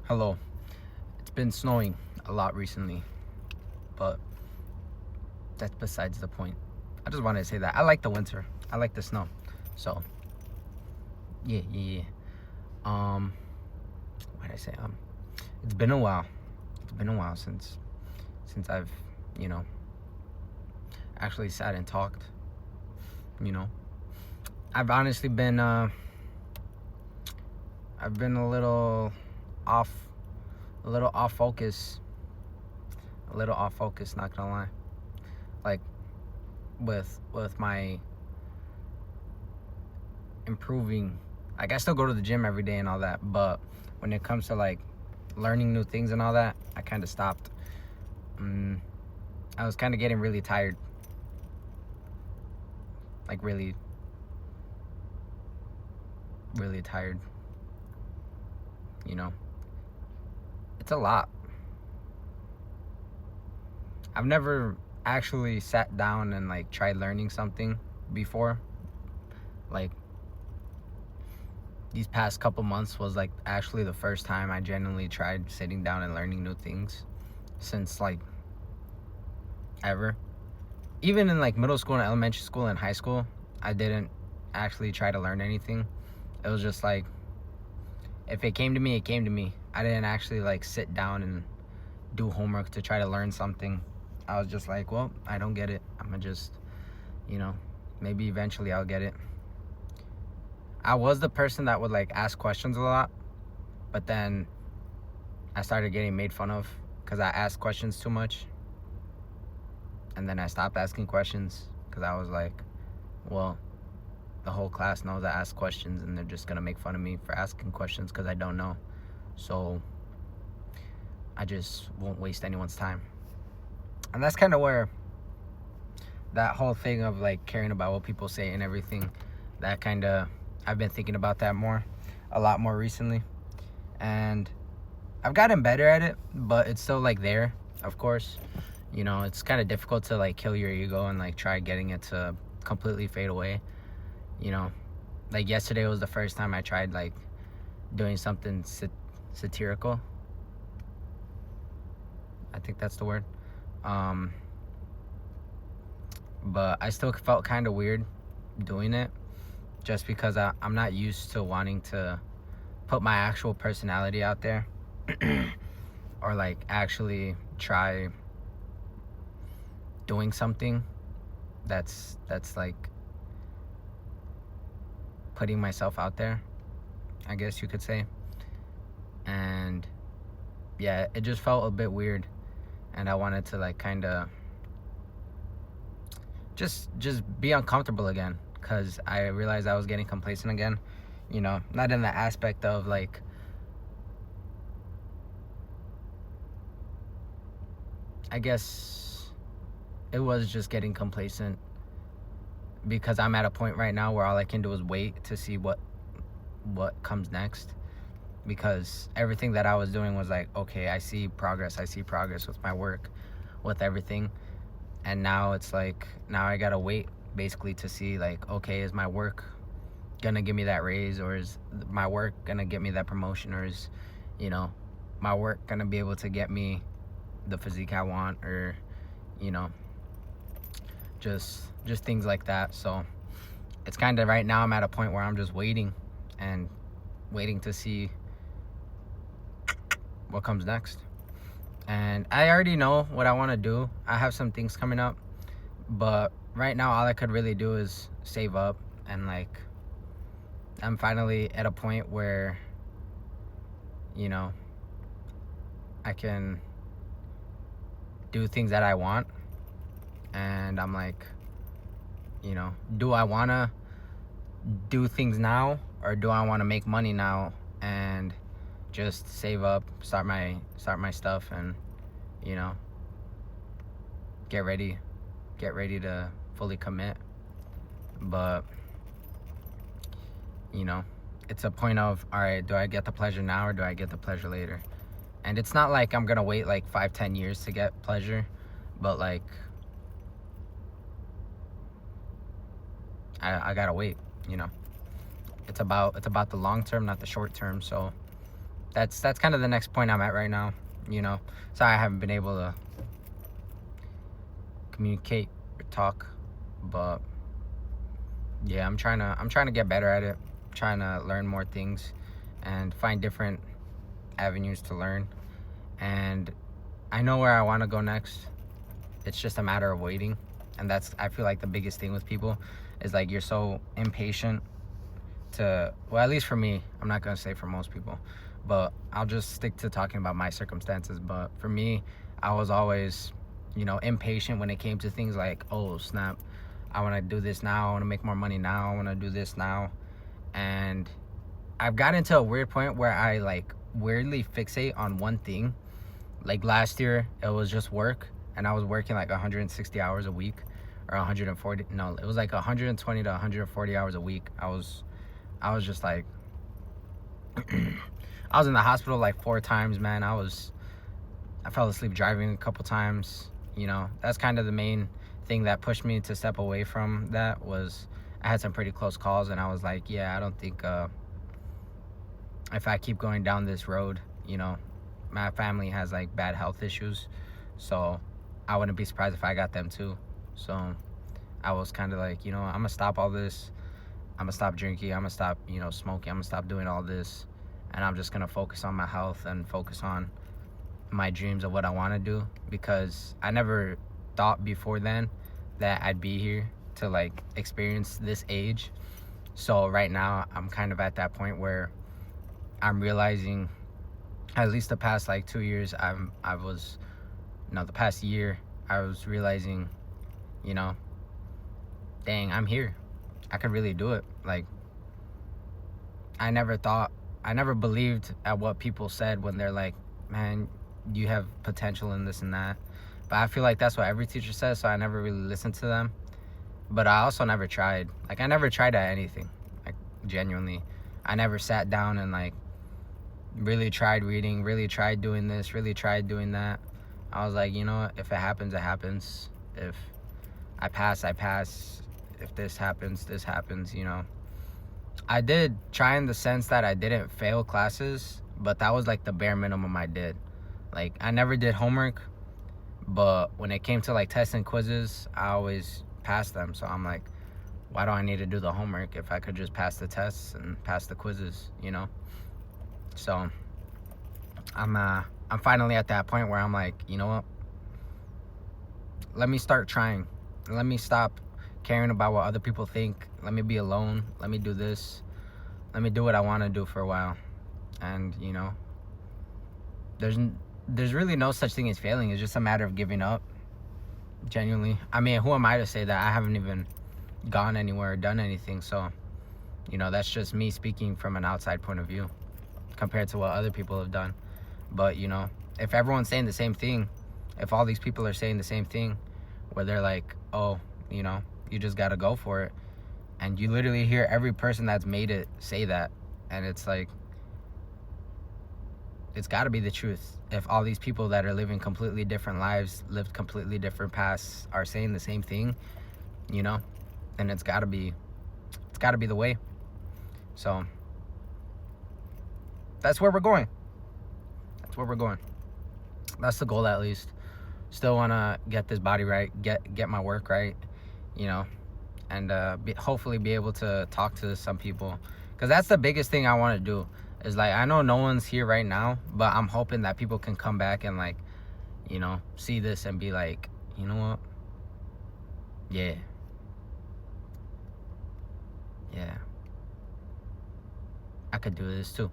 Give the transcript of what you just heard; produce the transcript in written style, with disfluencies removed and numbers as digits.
Hello. It's been snowing a lot recently, but that's besides the point. I just wanted to say that I like the winter. I like the snow. So, yeah. Um, what did I say? It's been a while. It's been a while since I've, you know, actually sat and talked. You know, I've honestly been I've been off, a little off focus, not gonna lie. Like with my improving, like I still go to the gym every day and all that, but when it comes to like learning new things and all that, I kind of stopped. I was kind of getting really tired, like really tired. You know, it's a lot. I've never actually sat down and like tried learning something before. Like these past couple months was like actually the first time I genuinely tried sitting down and learning new things since like ever. Even in like middle school and elementary school and high school, I didn't actually try to learn anything. It was just like, if it came to me, it came to me. I didn't actually like sit down and do homework to try to learn something. I was just like, well, I don't get it. I'm gonna just, maybe eventually I'll get it. I was the person that would like ask questions a lot, but then I started getting made fun of because I asked questions too much. And then I stopped asking questions because I was like, well, the whole class knows I ask questions and they're just gonna make fun of me for asking questions because I don't know. So I just won't waste anyone's time. And that's kind of where that whole thing of like caring about what people say and everything, that kind of, I've been thinking about that a lot more recently. And I've gotten better at it, but it's still like there, of course. It's kind of difficult to like kill your ego and like try getting it to completely fade away. Like yesterday was the first time I tried like doing something satirical. I think that's the word. But I still felt kind of weird doing it just because I'm not used to wanting to put my actual personality out there or like actually try doing something that's like putting myself out there, I guess you could say. And yeah, it just felt a bit weird, and I wanted to like kind of just be uncomfortable again because I realized I was getting complacent again. Not in the aspect of like, I guess it was just getting complacent because I'm at a point right now where all I can do is wait to see what comes next, because everything that I was doing was like, okay, I see progress with my work, with everything. And now it's like, now I gotta wait basically to see like, okay, is my work gonna give me that raise, or is my work gonna get me that promotion, or is my work gonna be able to get me the physique I want, or just things like that. So it's kind of, right now I'm at a point where I'm just waiting to see what comes next. And I already know what I want to do. I have some things coming up, but right now all I could really do is save up, and like I'm finally at a point where I can do things that I want. And I'm like, do I want to do things now, or do I want to make money now and just save up, start my stuff, and get ready to fully commit. But it's a point of, all right, do I get the pleasure now or do I get the pleasure later? And it's not like I'm gonna wait like 5-10 years to get pleasure, but like I gotta wait. It's about the long term, not the short term. So that's kind of the next point I'm at right now. Sorry I haven't been able to communicate or talk, but yeah, I'm trying to get better at it, trying to learn more things and find different avenues to learn. And I know where I want to go next. It's just a matter of waiting. And that's, I feel like, the biggest thing with people is like you're so impatient to, well, at least for me, I'm not going to say for most people, but I'll just stick to talking about my circumstances. But for me, I was always, impatient when it came to things like, oh, snap, I want to do this now. I want to make more money now. I want to do this now. And I've gotten to a weird point where I like weirdly fixate on one thing. Like last year, it was just work, and I was working like 160 hours a week, or 140. No, it was like 120 to 140 hours a week. I was just like, I was in the hospital like 4 times, man. I fell asleep driving a couple times. That's kind of the main thing that pushed me to step away from that. Was I had some pretty close calls, and I was like, yeah, I don't think if I keep going down this road, my family has like bad health issues, so I wouldn't be surprised if I got them too. So I was kind of like, I'm gonna stop all this. I'm gonna stop drinking. I'm gonna stop, smoking. I'm gonna stop doing all this, and I'm just gonna focus on my health and focus on my dreams of what I want to do, because I never thought before then that I'd be here to like experience this age. So right now I'm kind of at that point where I'm realizing, at least the past like 2 years, the past year, I was realizing, dang, I'm here. I could really do it. Like, I never believed at what people said when they're like, man, you have potential in this and that. But I feel like that's what every teacher says, so I never really listened to them. But I also never tried. Like, I never tried at anything. Like, genuinely. I never sat down and like really tried reading, really tried doing this, really tried doing that. I was like, if it happens, it happens. If I pass, I pass. If this happens, this happens. I did try in the sense that I didn't fail classes, but that was like the bare minimum I did. Like, I never did homework, but when it came to like tests and quizzes, I always passed them. So I'm like, why do I need to do the homework if I could just pass the tests and pass the quizzes, So I'm finally at that point where I'm like, you know what? Let me start trying. Let me stop caring about what other people think. Let me be alone. Let me do this. Let me do what I want to do for a while. And, there's really no such thing as failing. It's just a matter of giving up. Genuinely. I mean, who am I to say that? I haven't even gone anywhere or done anything. So, that's just me speaking from an outside point of view compared to what other people have done. But, if everyone's saying the same thing, if all these people are saying the same thing, where they're like, oh, you just got to go for it. And you literally hear every person that's made it say that. And it's like, it's got to be the truth. If all these people that are living completely different lives, lived completely different paths, are saying the same thing, then it's got to be the way. So that's where we're going. That's the goal, at least. Still want to get this body right, get my work right, and hopefully be able to talk to some people, because that's the biggest thing I want to do. Is like, I know no one's here right now, but I'm hoping that people can come back and like, see this and be like, you know what? Yeah. I could do this too.